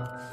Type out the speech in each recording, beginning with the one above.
พ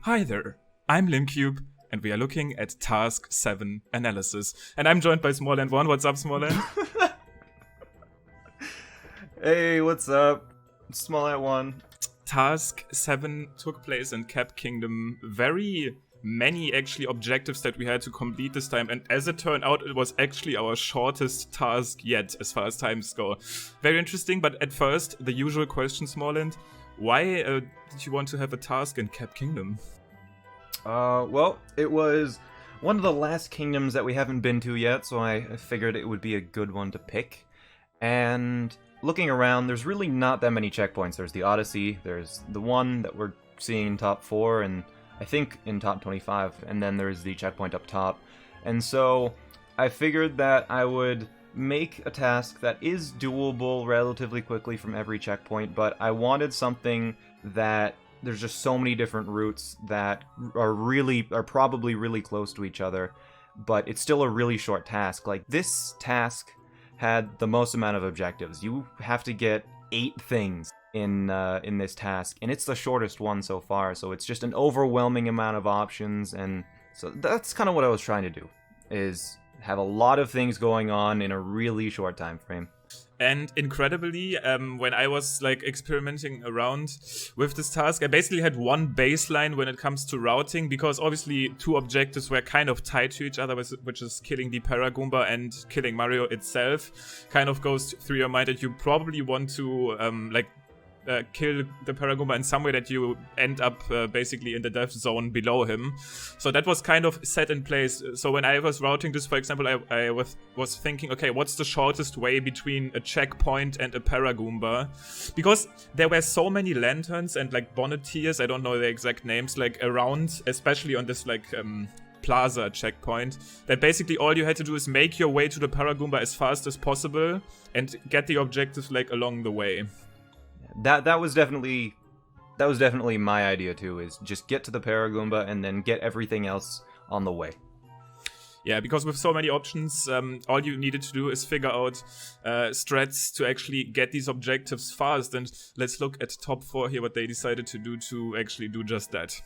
Hi there, I'm Limcube, and we are looking at Task 7 analysis. And I'm joined by Smallland1. What's up, Smallland? Hey, what's up? Smallland1. Task 7 took place in Cap Kingdom. Very many, actually, objectives that we had to complete this time. And as it turned out, it was actually our shortest task yet, as far as times go. Very interesting, but at first, the usual question, Smallland. Why did you want to have a task in Cap Kingdom? Well, it was one of the last kingdoms that we haven't been to yet, so I figured it would be a good one to pick. And looking around, there's really not that many checkpoints. There's the Odyssey, there's the one that we're seeing in top 4, and I think in top 25, and then there's the checkpoint up top. And so I figured that I would make a task that is doable relatively quickly from every checkpoint, but I wanted something that there's just so many different routes that are probably really close to each other, but it's still a really short task. Like, this task had the most amount of objectives. You have to get 8 things in this task, and it's the shortest one so far, so it's just an overwhelming amount of options. And so that's kind of what I was trying to do, is have a lot of things going on in a really short time frame. And incredibly, when I was experimenting around with this task, I basically had one baseline when it comes to routing, because obviously 2 objectives were kind of tied to each other, which is killing the Paragoomba and killing Mario itself. Kind of goes through your mind that you probably want to kill the Paragoomba in some way that you end up basically in the death zone below him. So that was kind of set in place. So when I was routing this, for example, I was thinking, okay, what's the shortest way between a checkpoint and a Paragoomba? Because there were so many lanterns and bonnetiers, I don't know the exact names, around, especially on this plaza checkpoint, that basically all you had to do is make your way to the Paragoomba as fast as possible and get the objectives along the way. That was definitely my idea too, is just get to the Paragoomba and then get everything else on the way. Yeah, because with so many options, all you needed to do is figure out strats to actually get these objectives fast. And let's look at top 4 here, what they decided to do to actually do just that.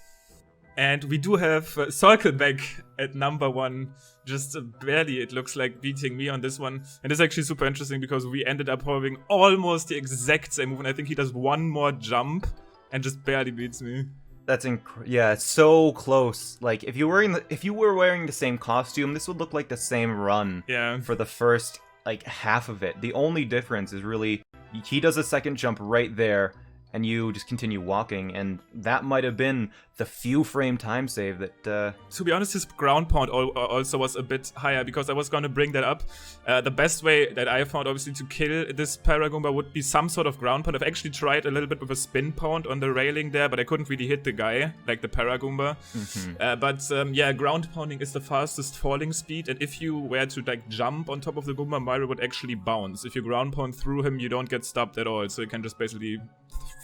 And we do have Circleback at number 1, just barely, it looks like, beating me on this one. And it's actually super interesting because we ended up having almost the exact same move, and I think he does one more jump and just barely beats me. That's yeah, it's so close. Like, if you were wearing the same costume, this would look like the same run. Yeah. For the first half of it. The only difference is really he does a second jump right there, and you just continue walking, and that might have been the few frame time save that... To be honest, his ground pound also was a bit higher, because I was going to bring that up. The best way that I found, obviously, to kill this Paragoomba would be some sort of ground pound. I've actually tried a little bit with a spin pound on the railing there, but I couldn't really hit the guy, like the Paragoomba. Mm-hmm. Ground pounding is the fastest falling speed, and if you were to jump on top of the Goomba, Mario would actually bounce. If you ground pound through him, you don't get stopped at all, so you can just basically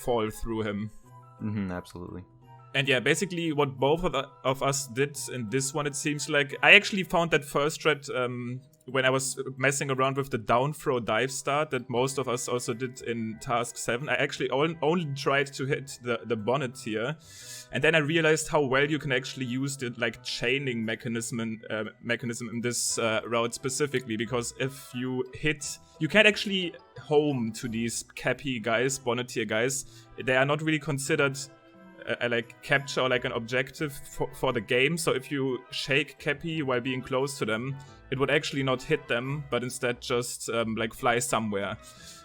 fall through him. Mm-hmm, absolutely. And yeah, basically what both of us did in this one, it seems like. I actually found that first strat when I was messing around with the down throw dive start that most of us also did in Task 7. I actually only tried to hit the bonnet here. And then I realized how well you can actually use the chaining mechanism in this route specifically, because if you hit... You can't actually home to these cappy guys, bonnetier guys. They are not really considered capture or an objective for the game. So if you shake Cappy while being close to them, it would actually not hit them, but instead just fly somewhere.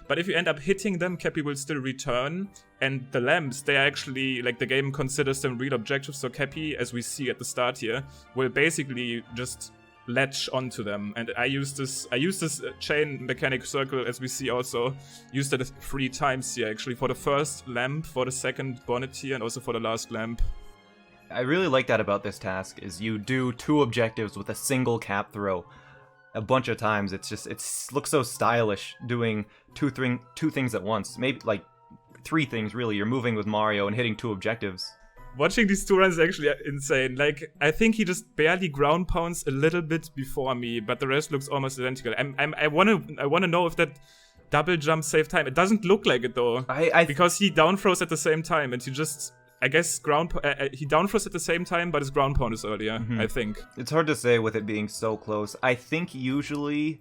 But if you end up hitting them, Cappy will still return. And the lamps, they are actually, the game considers them real objectives. So Cappy, as we see at the start here, will basically just latch onto them. And I used this chain mechanic circle, as we see also, used it 3 times here actually, for the first lamp, for the second bonnet here, and also for the last lamp. I really like that about this task, is you do 2 objectives with a single cap throw a bunch of times. It looks so stylish doing two things at once. Maybe 3 things really. You're moving with Mario and hitting 2 objectives. Watching these 2 runs is actually insane. I think he just barely ground pounds a little bit before me, but the rest looks almost identical. I wanna know if that double jump saved time. It doesn't look like it though, because he down throws at the same time, and he just I guess he downthrows at the same time, but his ground pound is earlier, I think. It's hard to say with it being so close. I think usually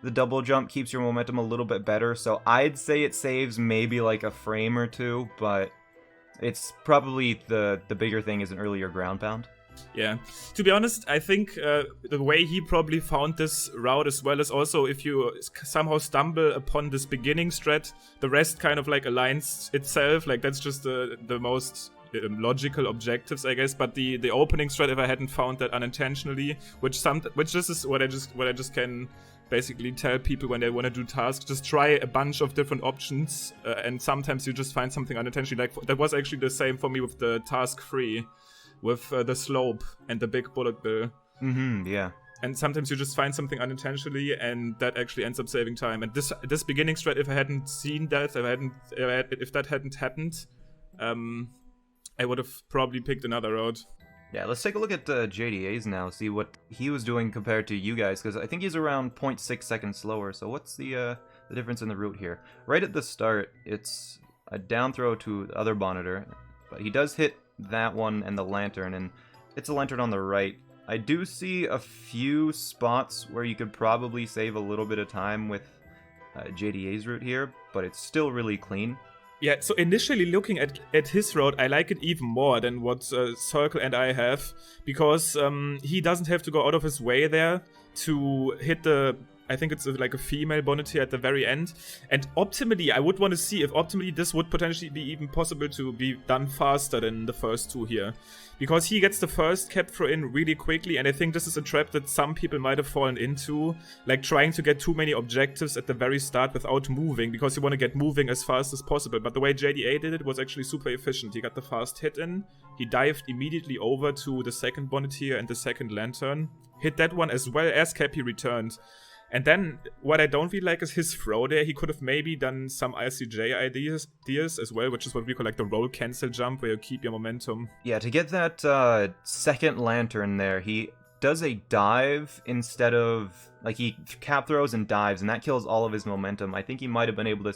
the double jump keeps your momentum a little bit better, so I'd say it saves maybe like a frame or two, but it's probably the bigger thing is an earlier ground pound. Yeah. To be honest, I think the way he probably found this route as well is also if you somehow stumble upon this beginning strat, the rest kind of like aligns itself. Like that's just the most logical objectives, I guess. But the opening strat, if I hadn't found that unintentionally, which this is what I just can basically tell people when they want to do tasks, just try a bunch of different options, and sometimes you just find something unintentionally. Like that was actually the same for me with the task 3, with the slope and the big bullet bill. Yeah. And sometimes you just find something unintentionally, and that actually ends up saving time. And this beginning strat, if I hadn't seen that, if that hadn't happened, I would have probably picked another route. Yeah, let's take a look at JDA's now, see what he was doing compared to you guys, because I think he's around 0.6 seconds slower. So what's the difference in the route here? Right at the start, it's a down throw to the other monitor, but he does hit that one and the lantern, and it's a lantern on the right. I do see a few spots where you could probably save a little bit of time with JDA's route here, but it's still really clean. Yeah, so initially looking at his route, I like it even more than what Circle and I have, because he doesn't have to go out of his way there to hit I think it's like a female bonneteer at the very end. And optimally, I would want to see if optimally this would potentially be even possible to be done faster than the first two here. Because he gets the first cap throw in really quickly, and I think this is a trap that some people might have fallen into, like trying to get too many objectives at the very start without moving, because you want to get moving as fast as possible. But the way JDA did it was actually super efficient. He got the fast hit in, he dived immediately over to the second bonneteer and the second lantern, hit that one as well as cap, he returned. And then, what I don't really like is his throw there. He could have maybe done some ICJ ideas as well, which is what we call like the roll cancel jump, where you keep your momentum. Yeah, to get that second lantern there, he does a dive instead of... Like, he cap throws and dives, and that kills all of his momentum. I think he might have been able to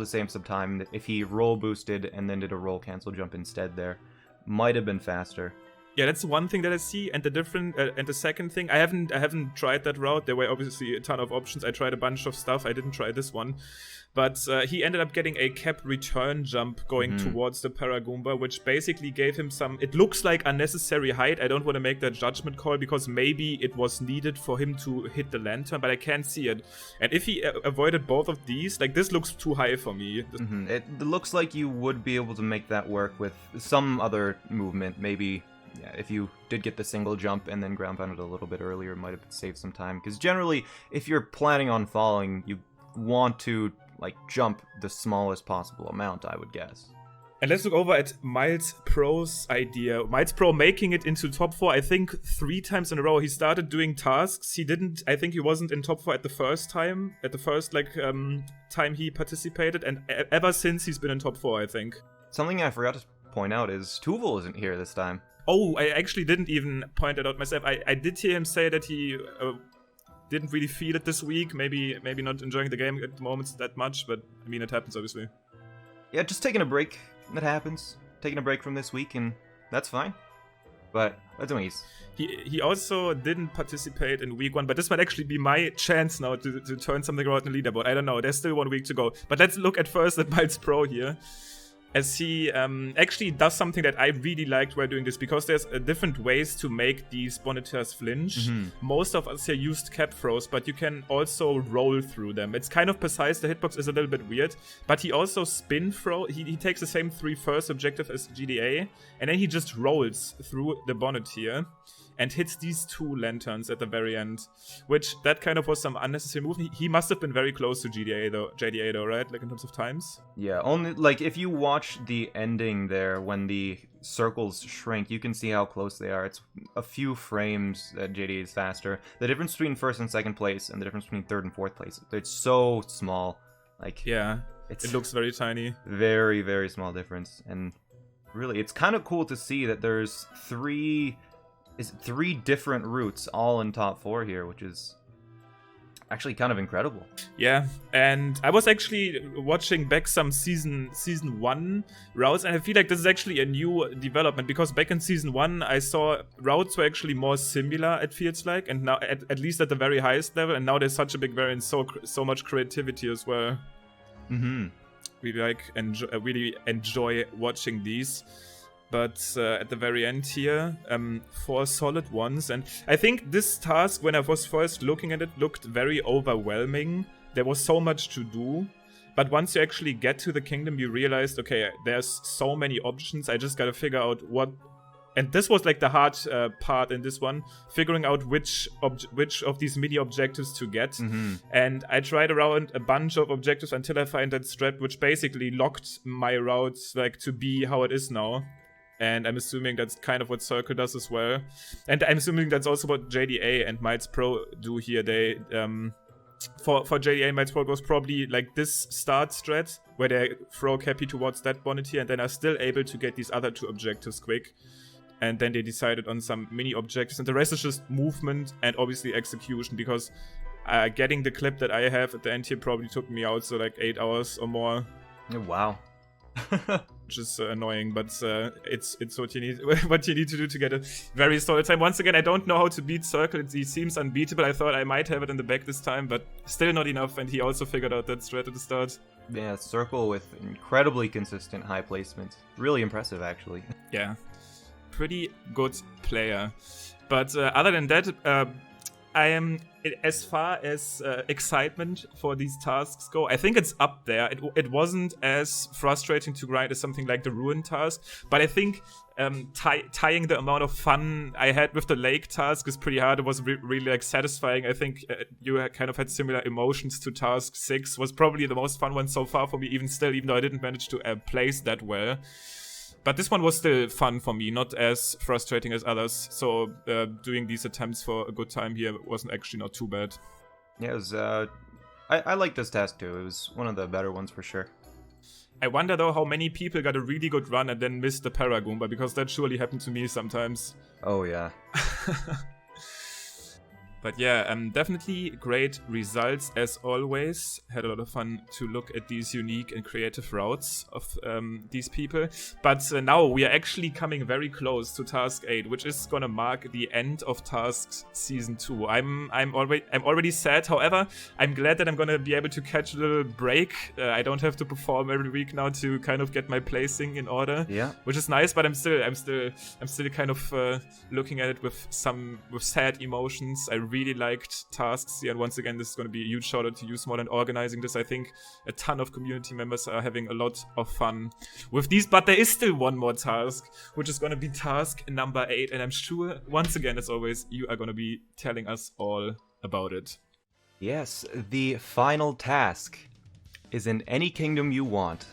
save some time if he roll boosted and then did a roll cancel jump instead there. Might have been faster. Yeah, that's one thing that I see, and the second thing, I haven't tried that route. There were obviously a ton of options. I tried a bunch of stuff. I didn't try this one, but he ended up getting a cap return jump going towards the Paragoomba, which basically gave him some. It looks like unnecessary height. I don't want to make that judgment call because maybe it was needed for him to hit the lantern, but I can't see it. And if he avoided both of these, like this looks too high for me. It looks like you would be able to make that work with some other movement, maybe. Yeah, if you did get the single jump and then ground pounded a little bit earlier, it might have saved some time. Because generally, if you're planning on falling, you want to like jump the smallest possible amount, I would guess. And let's look over at Miles Pro's idea. Miles Pro making it into top 4, I think 3 times in a row. He started doing tasks. I think he wasn't in top 4 at the first time time he participated. And ever since he's been in top 4, I think. Something I forgot to point out is Tuval isn't here this time. Oh, I actually didn't even point it out myself. I did hear him say that he didn't really feel it this week. Maybe not enjoying the game at the moment that much, but I mean, it happens, obviously. Yeah, just taking a break. That happens. Taking a break from this week, and that's fine. But that's nice. He also didn't participate in week 1, but this might actually be my chance now to turn something around in the leaderboard. I don't know. There's still 1 week to go. But let's look at first at Miles Pro here, as he actually does something that I really liked while doing this, because there's different ways to make these bonneteers flinch. Most of us here used cap throws, but you can also roll through them. It's kind of precise, the hitbox is a little bit weird, but he also spin throw. He takes the same 3 first objective as GDA, and then he just rolls through the bonneteer and hits these 2 lanterns at the very end, which that kind of was some unnecessary move. He must have been very close to JDA though, right? Like in terms of times? Yeah, only like if you watch the ending there when the circles shrink, you can see how close they are. It's a few frames that JDA is faster. The difference between first and second place and the difference between third and fourth place, it's so small. Like, yeah, it looks very tiny. Very, very small difference. And really, it's kind of cool to see that there's 3 different routes all in top 4 here, which is actually kind of incredible. Yeah, and I was actually watching back some season 1 routes, and I feel like this is actually a new development, because back in season 1 I saw routes were actually more similar, it feels like, and now at least at the very highest level, and now there's such a big variance, so much creativity as well. Really enjoy watching these. But at the very end here, 4 solid ones. And I think this task, when I was first looking at it, looked very overwhelming. There was so much to do. But once you actually get to the kingdom, you realized, okay, there's so many options. I just gotta figure out what... And this was like the hard part in this one, figuring out which of these mini objectives to get. And I tried around a bunch of objectives until I find that strat, which basically locked my routes like to be how it is now. And I'm assuming that's kind of what Circle does as well. And I'm assuming that's also what JDA and Miles Pro do here. They, for JDA, Miles Pro goes probably like this start strat, where they throw Cappy towards that bonnet here, and then are still able to get these other 2 objectives quick. And then they decided on some mini objectives, and the rest is just movement and obviously execution, because getting the clip that I have at the end here probably took me out, so like 8 hours or more. Oh, wow. Which is annoying, but it's what you need to do to get a very solid time. Once again, I don't know how to beat Circle. He seems unbeatable. I thought I might have it in the back this time, but still not enough, and he also figured out that strat at the start. Yeah, Circle with incredibly consistent high placements. Really impressive, actually. Yeah, pretty good player. But other than that, I am, as far as excitement for these tasks go, I think it's up there. It wasn't as frustrating to grind as something like the Ruin task, but I think tying the amount of fun I had with the Lake task is pretty hard. It was really like satisfying. I think you kind of had similar emotions to task 6. Was probably the most fun one so far for me, even though I didn't manage to place that well. But this one was still fun for me, not as frustrating as others. So doing these attempts for a good time here wasn't actually not too bad. Yeah, it was, I like this task too. It was one of the better ones for sure. I wonder though how many people got a really good run and then missed the Paragoomba, because that surely happened to me sometimes. Oh yeah. But yeah, definitely great results as always. Had a lot of fun to look at these unique and creative routes of these people. But now we are actually coming very close to Task 8, which is gonna mark the end of Tasks Season 2. I'm already sad. However, I'm glad that I'm gonna be able to catch a little break. I don't have to perform every week now to kind of get my placing in order. Yeah. Which is nice, but I'm still kind of looking at it with sad emotions. I really liked tasks here, and once again, this is going to be a huge shout out to you, Small, and organizing this. I think a ton of community members are having a lot of fun with these, but there is still one more task, which is going to be task number 8, and I'm sure, once again, as always, you are going to be telling us all about it. Yes, the final task is in any kingdom you want.